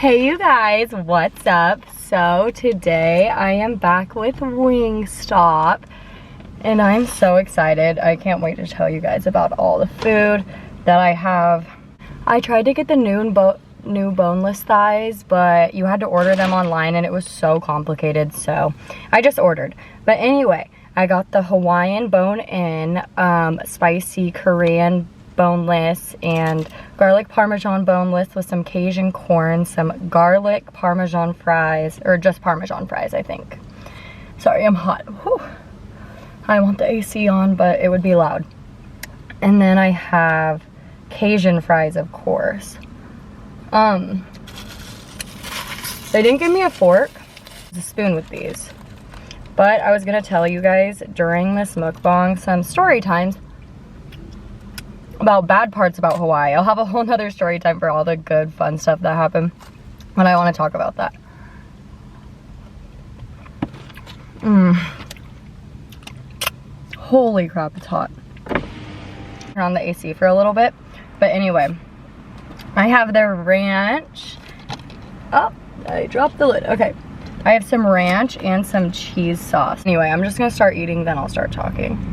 Hey you guys, what's up? So today I am back with WINGSTOP and I'm so excited. I can't wait to tell you guys about all the food that I have. I tried to get the new boneless thighs, but you had to order them online and it was so complicated, so I just ordered. But anyway, I got the Hawaiian bone-in, spicy Korean boneless, and garlic parmesan boneless with some Cajun corn, some garlic parmesan fries, or just parmesan fries, I think. Sorry, I'm hot. Whew. I want the AC on, but it would be loud. And then I have Cajun fries, of course. They didn't give me a fork, a spoon with these. But I was gonna tell you guys during this mukbang some story times about bad parts about Hawaii. I'll have a whole nother story time for all the good fun stuff that happened, but I want to talk about that. Holy crap, it's hot. Turn on the AC for a little bit. But anyway, I have their ranch. Oh, I dropped the lid. Okay. I have some ranch and some cheese sauce. Anyway, I'm just gonna start eating, then I'll start talking.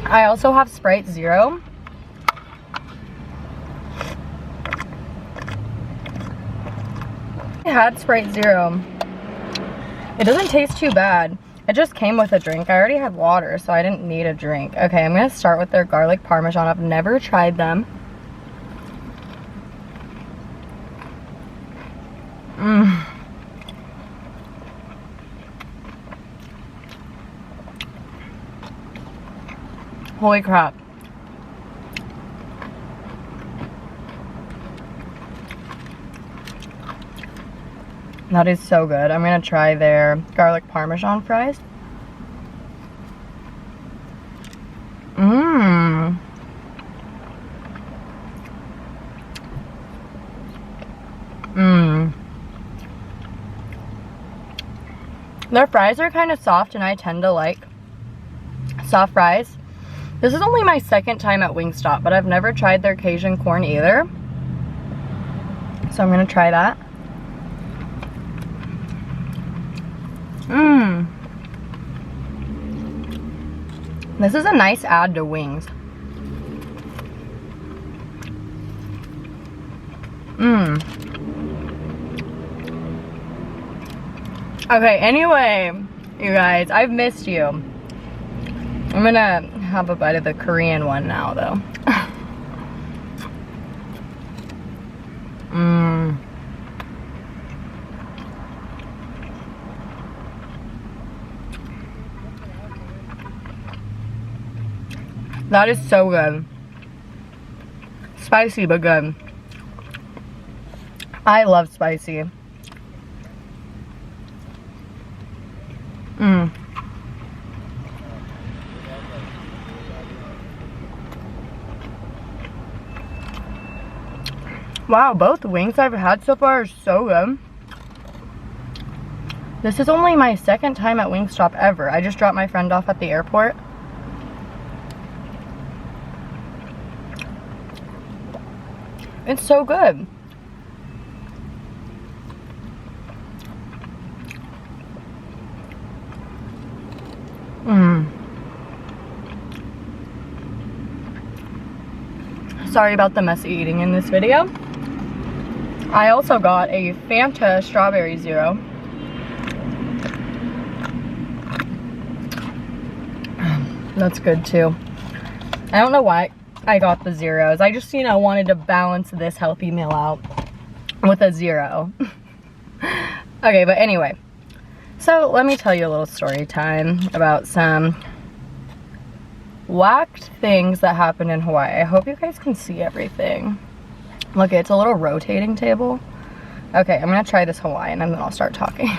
I also have Sprite Zero. I had Sprite Zero. It doesn't taste too bad. It just came with a drink. I already had water, so I didn't need a drink. Okay, I'm gonna start with their garlic parmesan. I've never tried them. Holy crap. That is so good. I'm gonna try their garlic parmesan fries. Their fries are kind of soft and I tend to like soft fries. This is only my second time at WINGSTOP, but I've never tried their Cajun corn either. So I'm gonna try that. This is a nice add to wings. Okay, anyway, you guys, I've missed you. I'm gonna have a bite of the Korean one now, though. That is so good. Spicy, but good. I love spicy. Wow, both wings I've had so far are so good. This is only my second time at WINGSTOP ever. I just dropped my friend off at the airport. It's so good. Sorry about the messy eating in this video. I also got a Fanta Strawberry Zero. That's good too. I don't know why I got the zeros. I just, wanted to balance this healthy meal out with a zero. Okay, but anyway. So let me tell you a little story time about some whacked things that happened in Hawaii. I hope you guys can see everything. Look, it's a little rotating table. Okay, I'm gonna try this Hawaiian and then I'll start talking.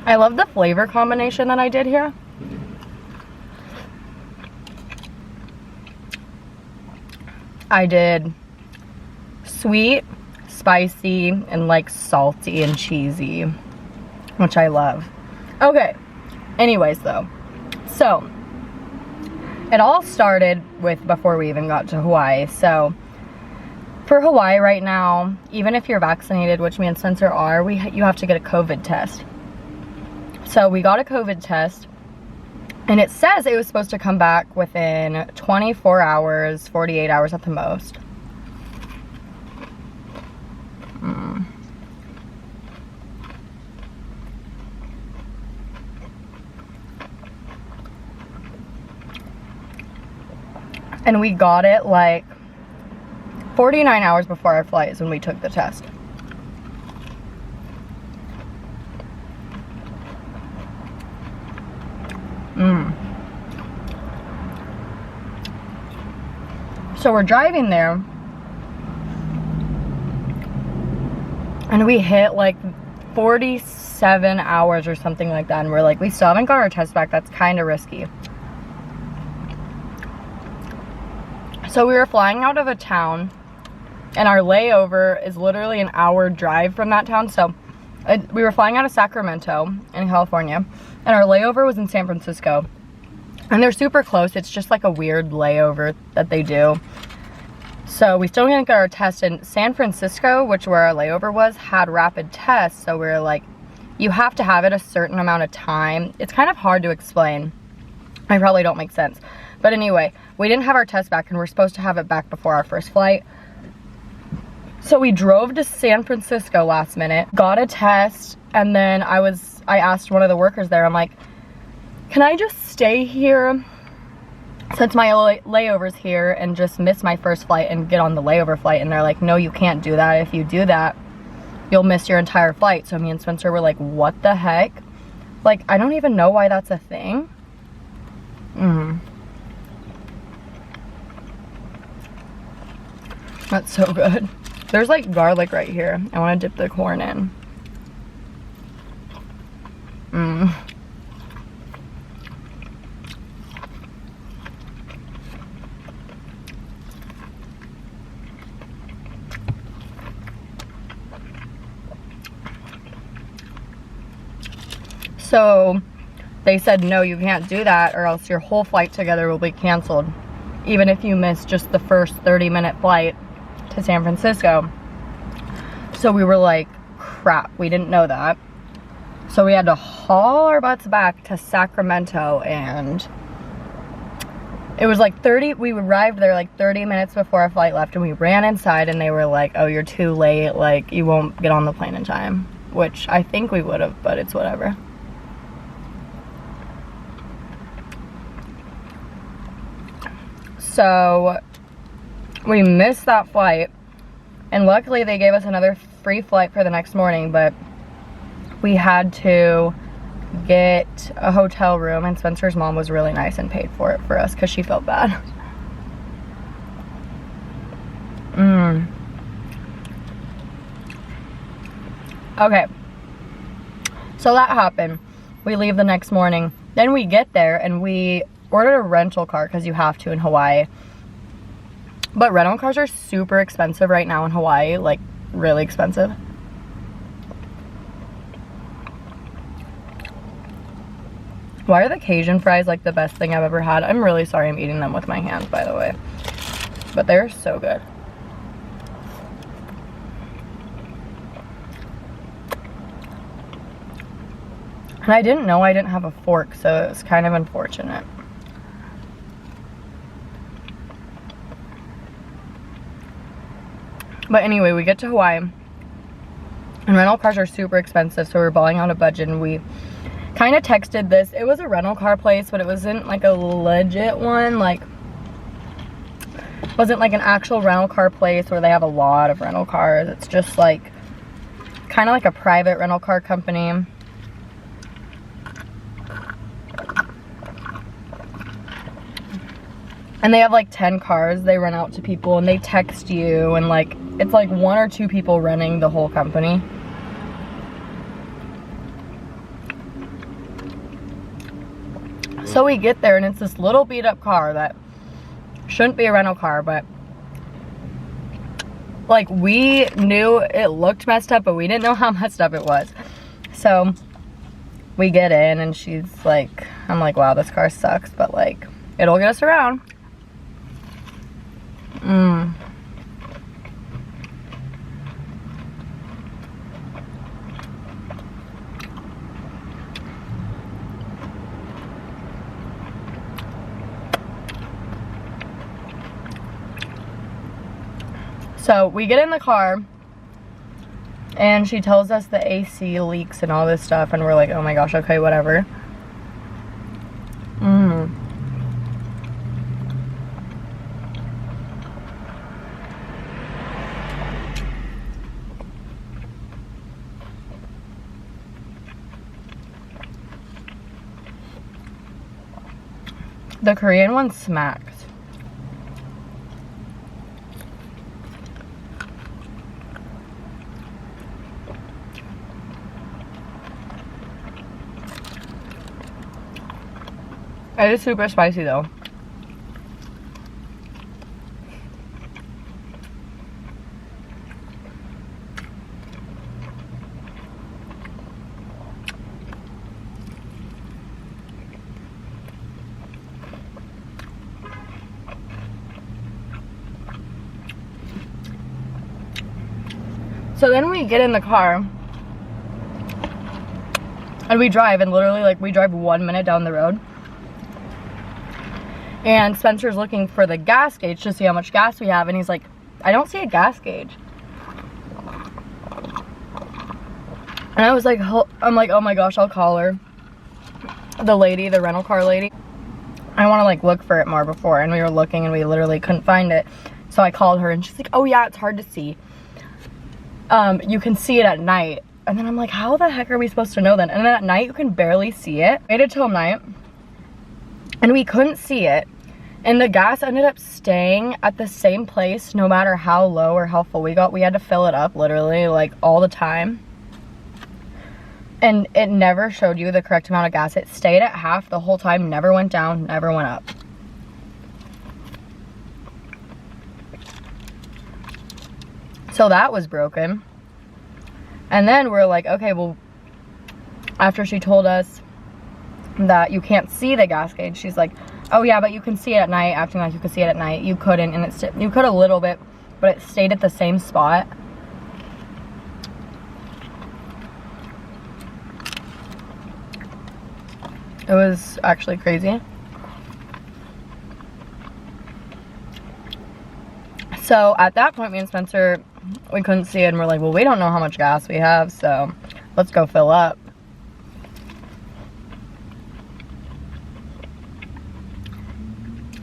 I love the flavor combination that I did here. I did sweet, spicy, and like salty and cheesy, which I love. Okay, anyways though, so it all started with before we even got to Hawaii. So for Hawaii right now, even if you're vaccinated, which me and Spencer are, you have to get a COVID test. So we got a COVID test, and it says it was supposed to come back within 24 hours, 48 hours at the most. And we got it like 49 hours before our flight is when we took the test. So we're driving there, and we hit like 47 hours or something like that, and we're like, we still haven't got our test back. That's kind of risky. So we were flying out of a town, and our layover is literally an hour drive from that town. So we were flying out of Sacramento in California, and our layover was in San Francisco. And they're super close. It's just like a weird layover that they do. So we still didn't get our test in San Francisco, which where our layover was, had rapid tests. So we were like, you have to have it a certain amount of time. It's kind of hard to explain. I probably don't make sense. But anyway, we didn't have our test back, and we're supposed to have it back before our first flight. So we drove to San Francisco last minute, got a test, and then I asked one of the workers there, I'm like, can I just stay here since my layover's here and just miss my first flight and get on the layover flight? And they're like, no, you can't do that. If you do that, you'll miss your entire flight. So me and Spencer were like, what the heck? Like, I don't even know why that's a thing. That's so good. There's like garlic right here. I want to dip the corn in. So they said, no, you can't do that, or else your whole flight together will be canceled, even if you miss just the first 30-minute flight to San Francisco. So we were like, crap, we didn't know that. So we had to haul our butts back to Sacramento, and it was like we arrived there like 30 minutes before our flight left, and we ran inside, and they were like, oh, you're too late, like you won't get on the plane in time, which I think we would have, but it's whatever. So we missed that flight, and luckily they gave us another free flight for the next morning, but we had to get a hotel room, and Spencer's mom was really nice and paid for it for us because she felt bad. Okay, so that happened. We leave the next morning. Then we get there, and we ordered a rental car because you have to in Hawaii. But rental cars are super expensive right now in Hawaii, like really expensive. Why are the Cajun fries like the best thing I've ever had? I'm really sorry I'm eating them with my hands, by the way. But they're so good. And I didn't know I didn't have a fork, so it's kind of unfortunate. But anyway, we get to Hawaii, and rental cars are super expensive, so we're balling on a budget, and we kind of texted this. It was a rental car place, but it wasn't like a legit one. Like, it wasn't like an actual rental car place where they have a lot of rental cars. It's just like kind of like a private rental car company. And they have like 10 cars they rent out to people, and they text you, and like it's like 1 or 2 people running the whole company. So we get there and it's this little beat up car that shouldn't be a rental car, but like we knew it looked messed up, but we didn't know how messed up it was. So we get in and she's like, I'm like, wow, this car sucks, but like it'll get us around. So we get in the car and she tells us the AC leaks and all this stuff, and we're like, oh my gosh, okay, whatever. The Korean one smacks. It is super spicy though. So then we get in the car and we drive, and literally like we drive 1 minute down the road. And Spencer's looking for the gas gauge to see how much gas we have, and he's like, I don't see a gas gauge. And I was like, I'm like, oh my gosh, I'll call her. The lady, the rental car lady. I want to like look for it more before, and we were looking and we literally couldn't find it. So I called her and she's like, oh yeah, it's hard to see. You can see it at night. And then I'm like, how the heck are we supposed to know then? And then at night you can barely see it. Waited till night and we couldn't see it. And the gas ended up staying at the same place no matter how low or how full we got. We had to fill it up literally like all the time. And it never showed you the correct amount of gas. It stayed at half the whole time, never went down, never went up. So that was broken. And then we're like, okay, well, after she told us that you can't see the gas gauge, she's like, oh yeah, but you can see it at night, acting like you could see it at night. You couldn't, and you could a little bit, but it stayed at the same spot. It was actually crazy. So at that point, me and Spencer, we couldn't see it, and we're like, well, we don't know how much gas we have, so let's go fill up.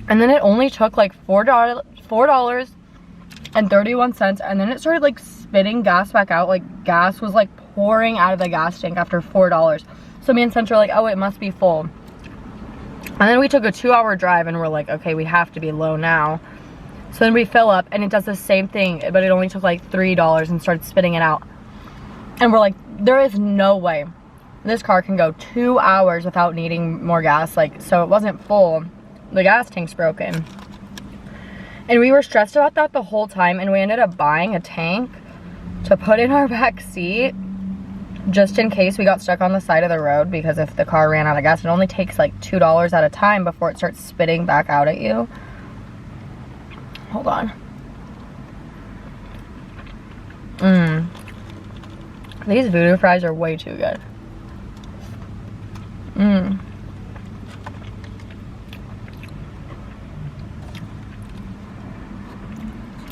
And then it only took like $4.31, and then it started like spitting gas back out. Like gas was like pouring out of the gas tank after $4. So me and Spencer were like, oh, it must be full. And then we took a 2-hour drive and we're like, okay, we have to be low now. So then we fill up and it does the same thing, but it only took like $3 and started spitting it out. And we're like, there is no way this car can go 2 hours without needing more gas. Like, so it wasn't full. The gas tank's broken. And we were stressed about that the whole time, and we ended up buying a tank to put in our back seat just in case we got stuck on the side of the road, because if the car ran out of gas, it only takes like $2 at a time before it starts spitting back out at you. Hold on. These voodoo fries are way too good.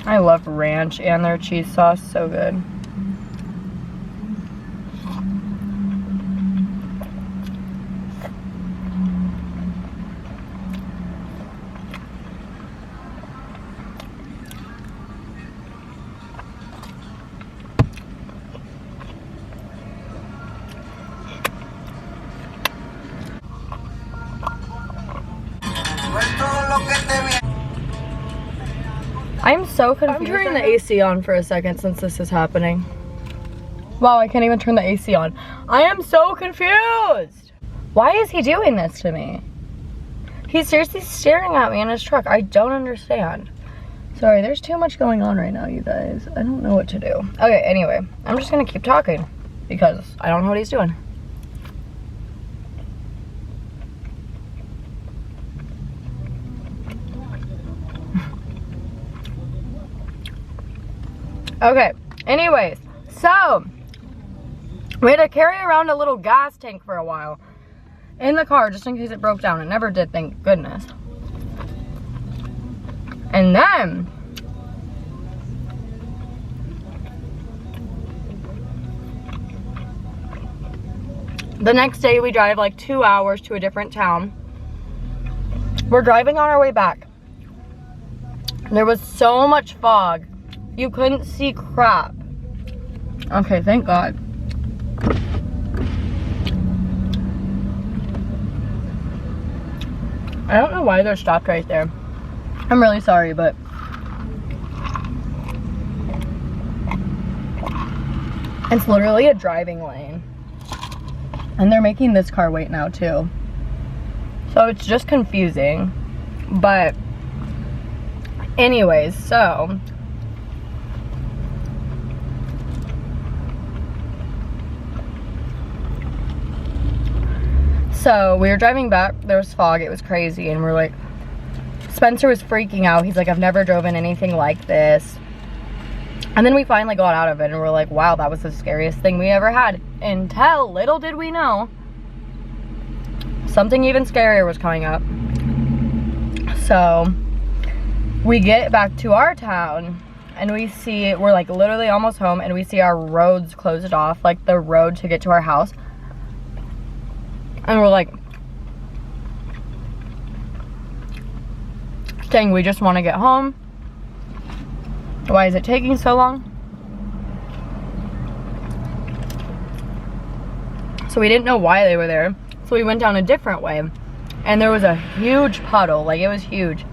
I love ranch and their cheese sauce, so good. so confused. I'm turning the AC on for a second since this is happening. Wow, I can't even turn the AC on. I am so confused. Why is he doing this to me? He's seriously staring at me in his truck. I don't understand. Sorry, there's too much going on right now, you guys. I don't know what to do. Okay, anyway, I'm just gonna keep talking because I don't know what he's doing. Okay, anyways, so we had to carry around a little gas tank for a while in the car just in case it broke down. It never did, thank goodness. And then the next day we drive like 2 hours to a different town. We're driving on our way back. There was so much fog. You couldn't see crap. Okay, thank God. I don't know why they're stopped right there. I'm really sorry, but it's literally a driving lane. And they're making this car wait now too. So it's just confusing. But anyways, so we were driving back, there was fog, it was crazy, and we're like, Spencer was freaking out. He's like, I've never driven anything like this. And then we finally got out of it and we're like, wow, that was the scariest thing we ever had. Until, little did we know, something even scarier was coming up. So we get back to our town and we see, we're like literally almost home, and we see our roads closed off, like the road to get to our house. And we're like, dang, we just want to get home. Why is it taking so long? So we didn't know why they were there. So we went down a different way. And there was a huge puddle, like it was huge.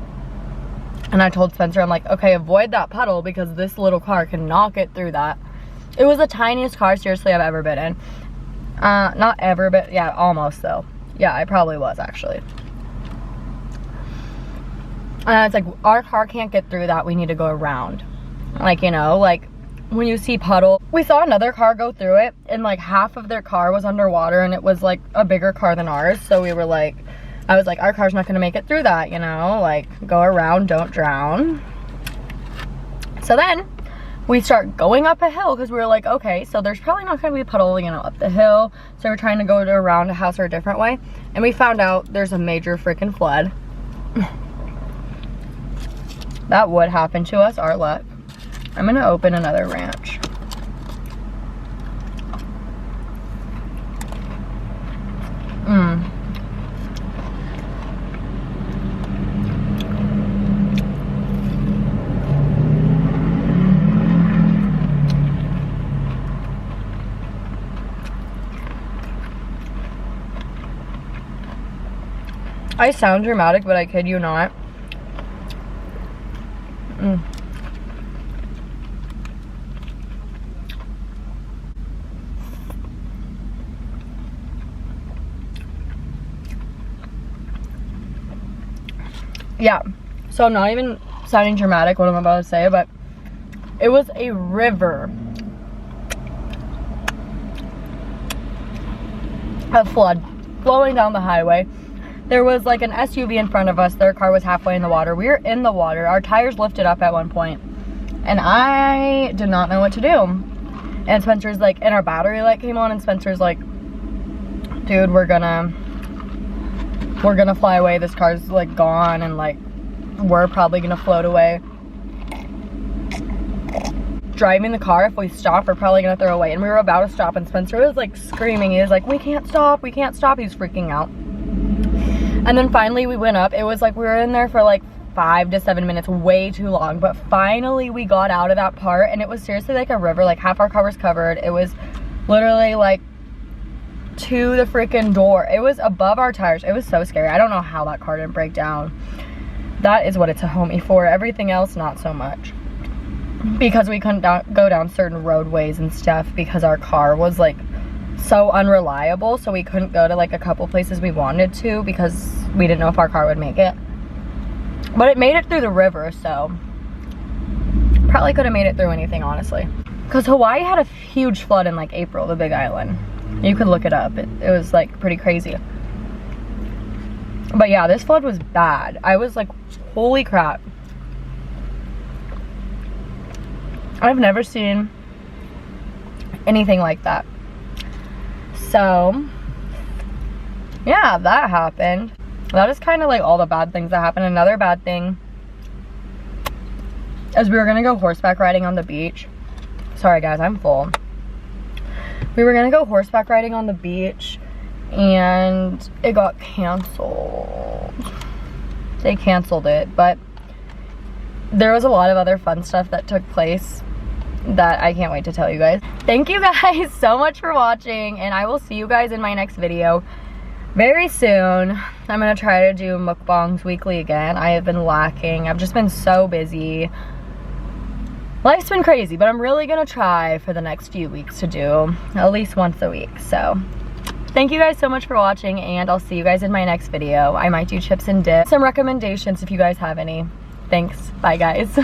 And I told Spencer, I'm like, okay, avoid that puddle because this little car can knock it through that. It was the tiniest car, seriously, I've ever been in. Not ever, but yeah, almost though. Yeah, I probably was actually. It's like, our car can't get through that, we need to go around. Like, you know, like when you see puddle. We saw another car go through it and like half of their car was underwater and it was like a bigger car than ours. So we were like, I was like, our car's not gonna make it through that, you know, like go around, don't drown. So then we start going up a hill because we were like, okay, so there's probably not going to be a puddle, you know, up the hill. So we're trying to go around a house or a different way. And we found out there's a major freaking flood. That would happen to us, our luck. I'm going to open another ranch. I sound dramatic, but I kid you not. Yeah, so I'm not even sounding dramatic what I'm about to say, but it was a river of flood flowing down the highway. There was like an SUV in front of us. Their car was halfway in the water. We were in the water. Our tires lifted up at one point. And I did not know what to do. And Spencer's like, and our battery light came on, and Spencer's like, dude, we're gonna fly away. This car's like gone, and like, we're probably gonna float away. Driving the car, if we stop, we're probably gonna throw away. And we were about to stop, and Spencer was like screaming. He was like, we can't stop, we can't stop. He was freaking out. And then finally we went up. It was like we were in there for like 5 to 7 minutes, way too long. But finally we got out of that part, and it was seriously like a river. Like half our car was covered. It was literally like to the freaking door. It was above our tires. It was so scary. I don't know how that car didn't break down. That is what it's a homie for. Everything else, not so much. because we couldn't go down certain roadways and stuff because our car was like so unreliable, so we couldn't go to like a couple places we wanted to because we didn't know if our car would make it. But it made it through the river, so probably could have made it through anything, honestly. Because Hawaii had a huge flood in like April, the Big Island. You could look it up. It was like pretty crazy. But yeah, this flood was bad. I was like, holy crap. I've never seen anything like that. So, yeah, that happened. That is kind of like all the bad things that happened. Another bad thing is we were gonna go horseback riding on the beach. Sorry guys, I'm full. We were gonna go horseback riding on the beach and it got canceled. They canceled it, but there was a lot of other fun stuff that took place that I can't wait to tell you guys. Thank you guys so much for watching, and I will see you guys in my next video very soon. I'm gonna try to do mukbangs weekly again. I have been lacking. I've just been so busy. Life's been crazy, but I'm really gonna try for the next few weeks to do at least once a week. So thank you guys so much for watching, and I'll see you guys in my next video. I might do chips and dip. Some recommendations if you guys have any. Thanks. Bye guys.